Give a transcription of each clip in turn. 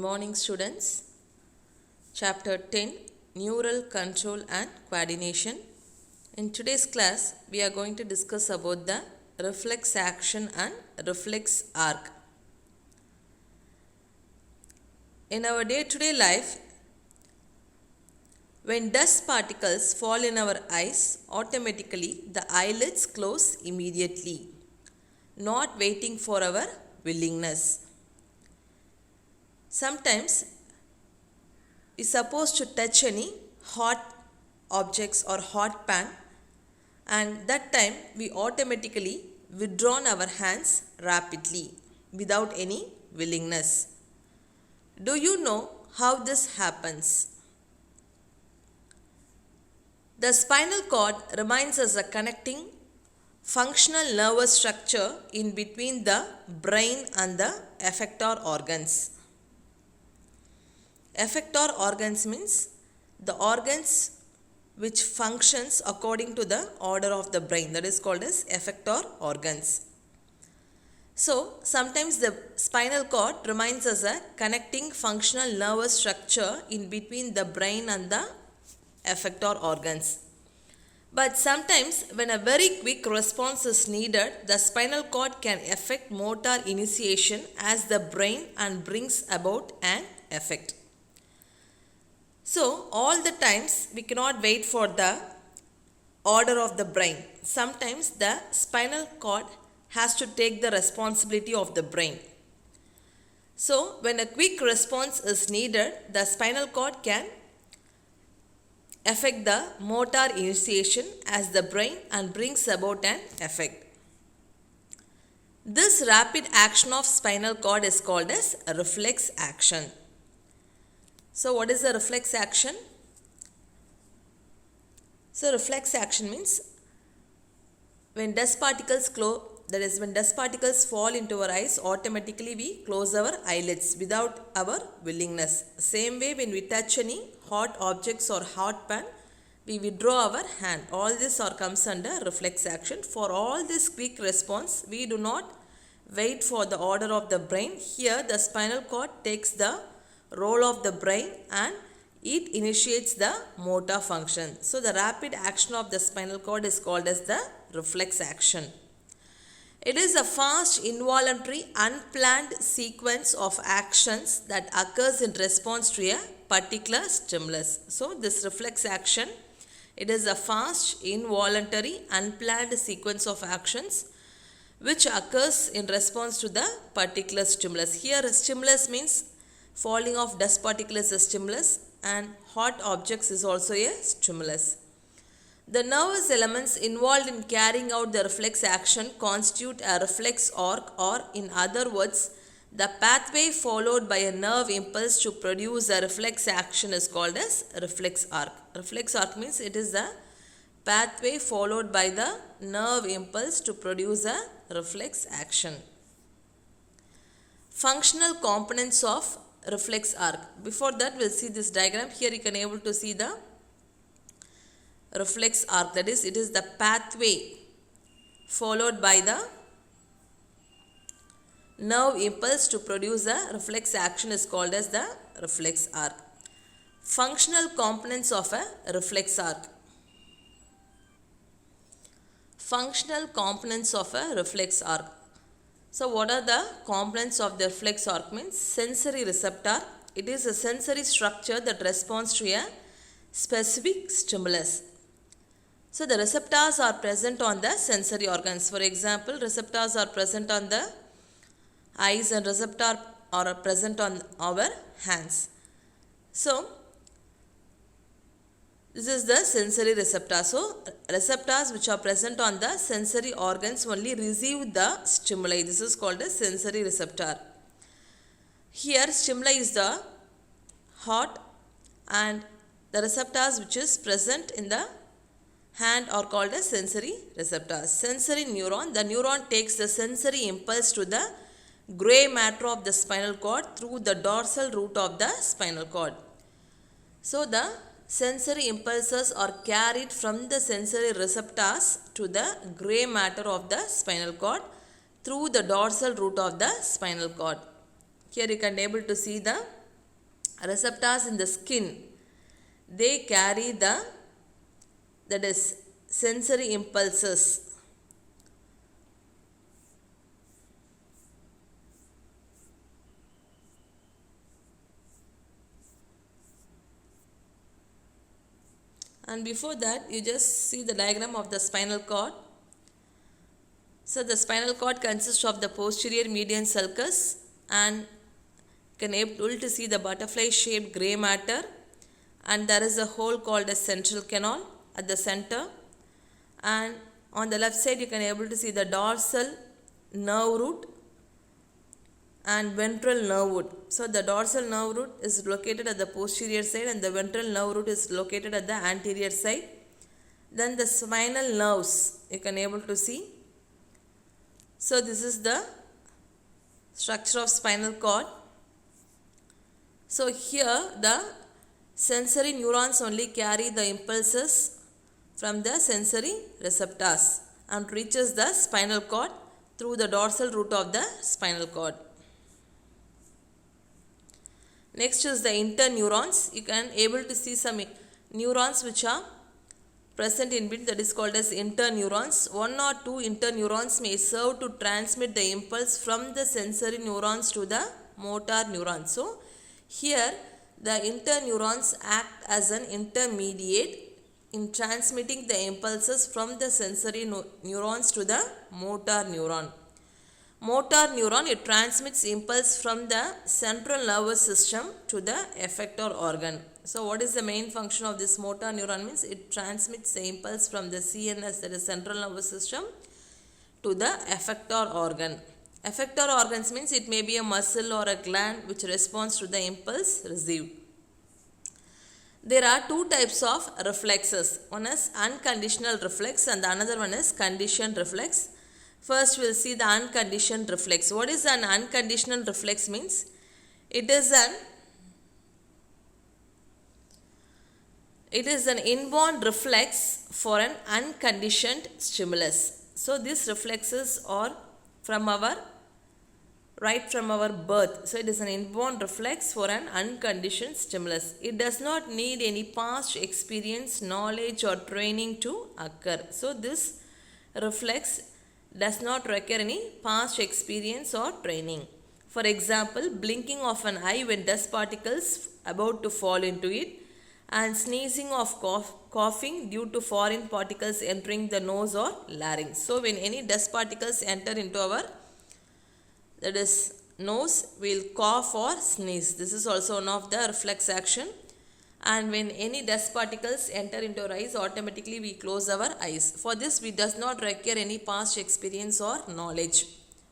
morning, students. Chapter 10 Neural Control and Coordination. In today's class, we are going to discuss about the reflex action and reflex arc. In our day-to-day life, when dust particles fall in our eyes, automatically the eyelids close immediately, not waiting for our willingness. Sometimes we are supposed to touch any hot objects or hot pan, and that time we automatically withdraw our hands rapidly without any willingness. Do you know how this happens? The spinal cord reminds us a connecting functional nervous structure in between the brain and the effector organs. Effector organs means the organs which functions according to the order of the brain, that is called as effector organs. So sometimes the spinal cord reminds us a connecting functional nervous structure in between the brain and the effector organs. But sometimes when a very quick response is needed, the spinal cord can affect motor initiation as the brain and brings about an effect. So all the times we cannot wait for the order of the brain. Sometimes the spinal cord has to take the responsibility of the brain. So when a quick response is needed, the spinal cord can affect the motor initiation as the brain and brings about an effect. This rapid action of spinal cord is called as a reflex action. So what is a reflex action? So reflex action means when dust particles when dust particles fall into our eyes, automatically we close our eyelids without our willingness. Same way when we touch any hot objects or hot pan, we withdraw our hand. All this comes under reflex action. For all this quick response, we do not wait for the order of the brain. Here the spinal cord takes the role of the brain and it initiates the motor function. So the rapid action of the spinal cord is called as the reflex action. It is a fast, involuntary, unplanned sequence of actions that occurs in response to a particular stimulus. So this reflex action, it is a fast, involuntary, unplanned sequence of actions which occurs in response to the particular stimulus. Here a stimulus means falling of dust particles is a stimulus and hot objects is also a stimulus. The nervous elements involved in carrying out the reflex action constitute a reflex arc, or in other words, the pathway followed by a nerve impulse to produce a reflex action is called as reflex arc. Reflex arc means it is the pathway followed by the nerve impulse to produce a reflex action. Functional components of reflex arc. Before that, we'll see this diagram. Here you can able to see the reflex arc, that is, it is the pathway followed by the nerve impulse to produce a reflex action is called as the reflex arc. Functional components of a reflex arc. Functional components of a reflex arc. So what are the components of the reflex arc means? Sensory receptor. It is a sensory structure that responds to a specific stimulus. So the receptors are present on the sensory organs. For example, receptors are present on the eyes and receptors are present on our hands. So this is the sensory receptor. So receptors which are present on the sensory organs only receive the stimuli. This is called a sensory receptor. Here stimuli is the hot and the receptors which is present in the hand are called as sensory receptors. Sensory neuron. The neuron takes the sensory impulse to the gray matter of the spinal cord through the dorsal root of the spinal cord. So the sensory impulses are carried from the sensory receptors to the gray matter of the spinal cord through the dorsal root of the spinal cord. Here you can able to see the receptors in the skin, they carry the, that is, sensory impulses. And before that, you just see the diagram of the spinal cord. So the spinal cord consists of the posterior median sulcus, and can able to see the butterfly shaped gray matter, and there is a hole called a central canal at the center, and on the left side you can able to see the dorsal nerve root and ventral nerve root. So the dorsal nerve root is located at the posterior side and the ventral nerve root is located at the anterior side. Then the spinal nerves you can able to see. So this is the structure of spinal cord. So here the sensory neurons only carry the impulses from the sensory receptors and reaches the spinal cord through the dorsal root of the spinal cord. Next is the interneurons. You can able to see some neurons which are present in between, that is called as interneurons. One or two interneurons may serve to transmit the impulse from the sensory neurons to the motor neurons. So here the interneurons act as an intermediate in transmitting the impulses from the sensory neurons to the motor neuron. Motor neuron, it transmits impulse from the central nervous system to the effector organ. So what is the main function of this motor neuron means it transmits the impulse from the CNS, that is central nervous system, to the effector organ. Effector organs means it may be a muscle or a gland which responds to the impulse received. There are two types of reflexes. One is unconditional reflex and the another one is conditioned reflex. First we will see the unconditioned reflex. What is an unconditional reflex means? It is an inborn reflex for an unconditioned stimulus. So these reflexes are right from our birth. So it is an inborn reflex for an unconditioned stimulus. It does not need any past experience, knowledge or training to occur. So this reflex does not require any past experience or training. For example, blinking of an eye when dust particles about to fall into it, and sneezing of coughing due to foreign particles entering the nose or larynx. So when any dust particles enter into our, that is, nose, we will cough or sneeze. This is also one of the reflex action. And when any dust particles enter into our eyes, automatically we close our eyes. For this we does not require any past experience or knowledge.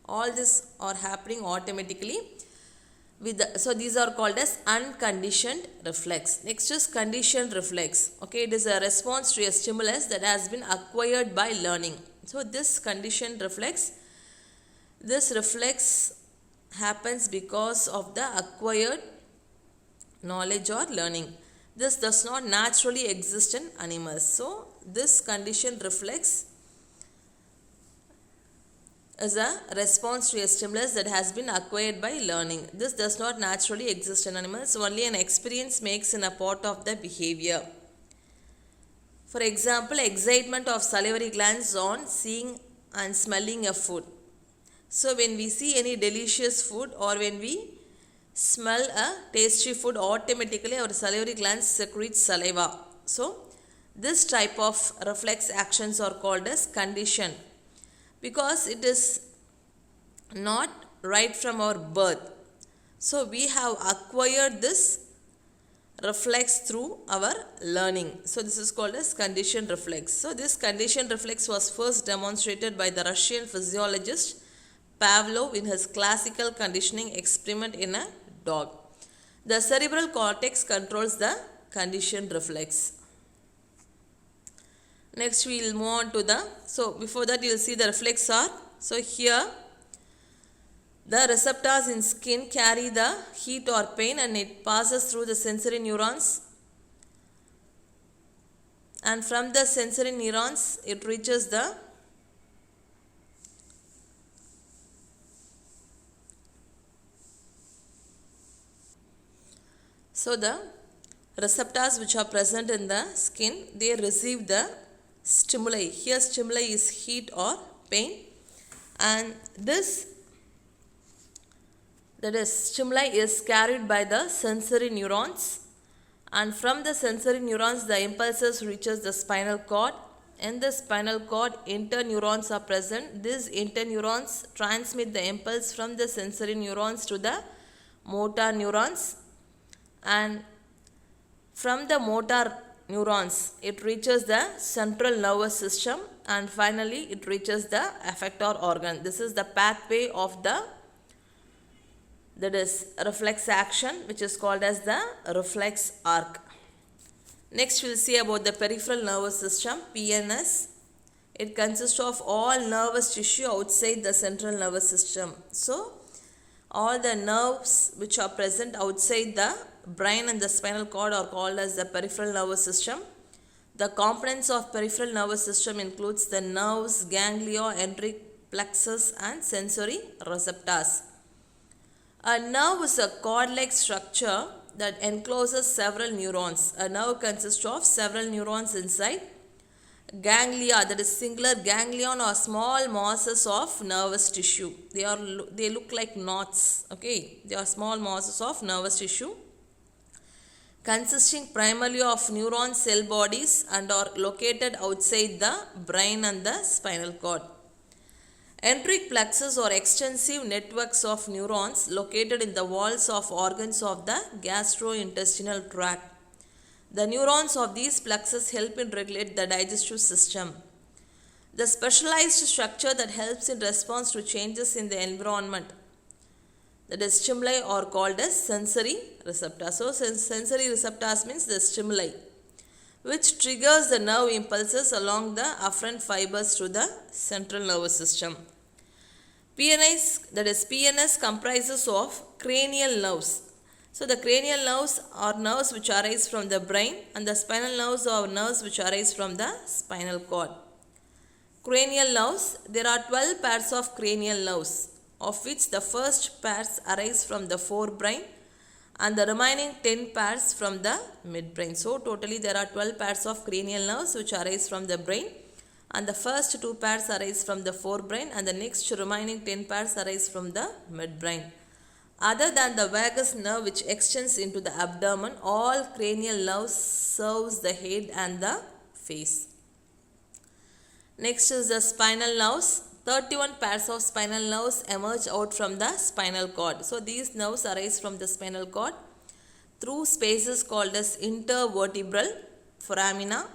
All this are happening automatically. So these are called as unconditioned reflex. Next is conditioned reflex. Okay, it is a response to a stimulus that has been acquired by learning. So this conditioned reflex, this reflex happens because of the acquired knowledge or learning. This does not naturally exist in animals. So this conditioned reflex is a response to a stimulus that has been acquired by learning. This does not naturally exist in animals. Only an experience makes in a part of the behavior. For example, excitement of salivary glands on seeing and smelling a food. So when we see any delicious food or when we smell a tasty food, automatically our salivary glands secrete saliva. So this type of reflex actions are called as conditioned, because it is not right from our birth. So we have acquired this reflex through our learning. So this is called as conditioned reflex. So this conditioned reflex was first demonstrated by the Russian physiologist Pavlov in his classical conditioning experiment in a dog. The cerebral cortex controls the conditioned reflex. Next we will move on to the, so before that you will see the reflex are, so here the receptors in skin carry the heat or pain and it passes through the sensory neurons, and from the sensory neurons it reaches the So the receptors which are present in the skin, they receive the stimuli. Here stimuli is heat or pain, and this, that is, stimuli is carried by the sensory neurons, and from the sensory neurons the impulses reaches the spinal cord. In the spinal cord, interneurons are present. These interneurons transmit the impulse from the sensory neurons to the motor neurons, and from the motor neurons it reaches the central nervous system, and finally it reaches the effector organ. This is the pathway of the, that is, reflex action, which is called as the reflex arc. Next we will see about the peripheral nervous system, PNS. It consists of all nervous tissue outside the central nervous system. So all the nerves which are present outside the brain and the spinal cord are called as the peripheral nervous system. The components of peripheral nervous system includes the nerves, ganglia, enteric plexus and sensory receptors. A nerve is a cord-like structure that encloses several neurons. A nerve consists of several neurons inside. Ganglia, that is singular ganglion, or small masses of nervous tissue. They look like knots. Okay, they are small masses of nervous tissue consisting primarily of neuron cell bodies and are located outside the brain and the spinal cord. Enteric plexus or extensive networks of neurons located in the walls of organs of the gastrointestinal tract. The neurons of these plexus help in regulate the digestive system. The specialized structure that helps in response to changes in the environment, that is stimuli, are called as sensory receptors. So sensory receptors means the stimuli which triggers the nerve impulses along the afferent fibers to the central nervous system. PNS comprises of cranial nerves. So the cranial nerves are nerves which arise from the brain, and the spinal nerves are nerves which arise from the spinal cord. Cranial nerves, there are 12 pairs of cranial nerves, of which the first pairs arise from the forebrain and the remaining 10 pairs from the midbrain. So totally there are 12 pairs of cranial nerves which arise from the brain, and the first 2 pairs arise from the forebrain and the next remaining 10 pairs arise from the midbrain. Other than the vagus nerve which extends into the abdomen, all cranial nerves serves the head and the face. Next is the spinal nerves. 31 pairs of spinal nerves emerge out from the spinal cord. So these nerves arise from the spinal cord through spaces called as intervertebral foramina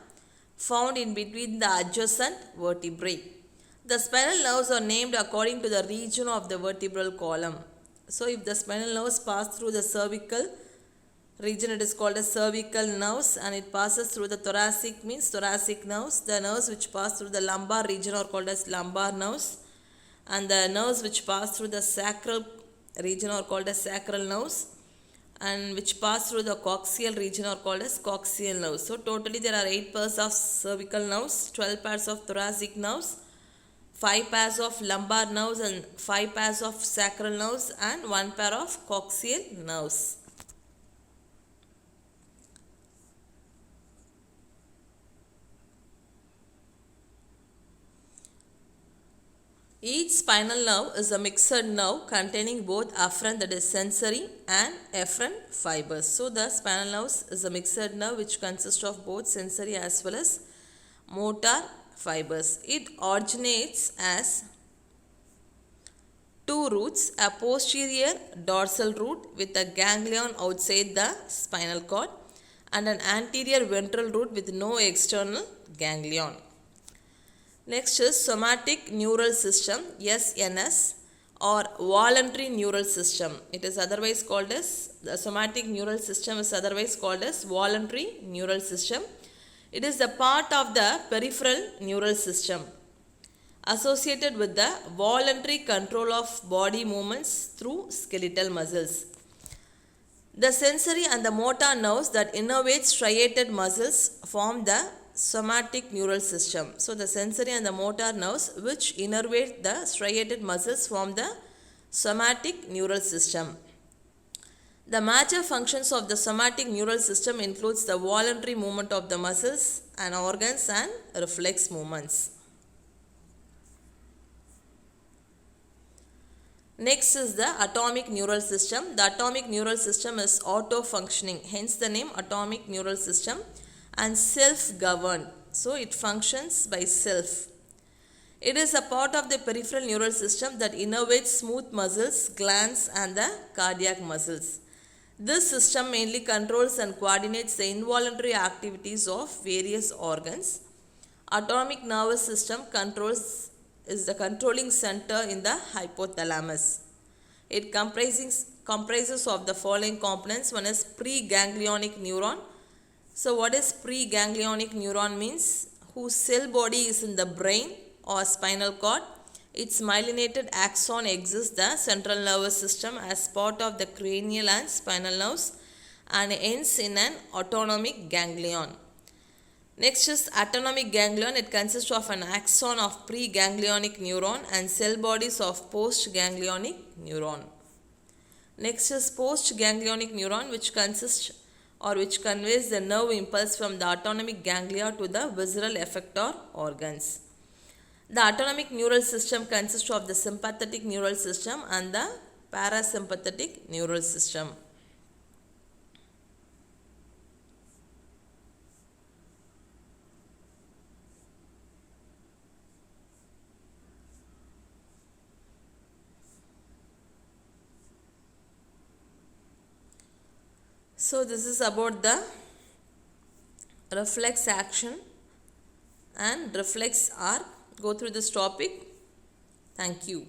found in between the adjacent vertebrae. The spinal nerves are named according to the region of the vertebral column. So if the spinal nerves pass through the cervical region, it is called as cervical nerves, and it passes through the thoracic means thoracic nerves. The nerves which pass through the lumbar region are called as lumbar nerves, and the nerves which pass through the sacral region are called as sacral nerves, and which pass through the coaxial region are called as coaxial nerves. So totally there are 8 pairs of cervical nerves, 12 pairs of thoracic nerves, 5 pairs of lumbar nerves, and 5 pairs of sacral nerves, and 1 pair of coaxial nerves. Each spinal nerve is a mixed nerve containing both afferent, that is sensory, and efferent fibers. So the spinal nerves is a mixed nerve which consists of both sensory as well as motor fibers. It originates as 2 roots, a posterior dorsal root with a ganglion outside the spinal cord and an anterior ventral root with no external ganglion. Next is somatic neural system, SNS, or voluntary neural system. It is otherwise called as, the somatic neural system is otherwise called as voluntary neural system. It is the part of the peripheral neural system associated with the voluntary control of body movements through skeletal muscles. The sensory and the motor nerves that innervate striated muscles form the somatic neural system. So the sensory and the motor nerves which innervate the striated muscles form the somatic neural system. The major functions of the somatic neural system includes the voluntary movement of the muscles and organs and reflex movements. Next is the atomic neural system. The atomic neural system is auto-functioning, hence the name atomic neural system, and self-governed. So it functions by self. It is a part of the peripheral neural system that innervates smooth muscles, glands, and the cardiac muscles. This system mainly controls and coordinates the involuntary activities of various organs. Autonomic nervous system is the controlling center in the hypothalamus. It comprises of the following components. One is preganglionic neuron. So what is preganglionic neuron means? Whose cell body is in the brain or spinal cord. Its myelinated axon exits the central nervous system as part of the cranial and spinal nerves and ends in an autonomic ganglion. Next is autonomic ganglion. It consists of an axon of preganglionic neuron and cell bodies of postganglionic neuron. Next is postganglionic neuron, which conveys the nerve impulse from the autonomic ganglia to the visceral effector organs. The autonomic neural system consists of the sympathetic neural system and the parasympathetic neural system. So this is about the reflex action and reflex arc. Go through this topic. Thank you.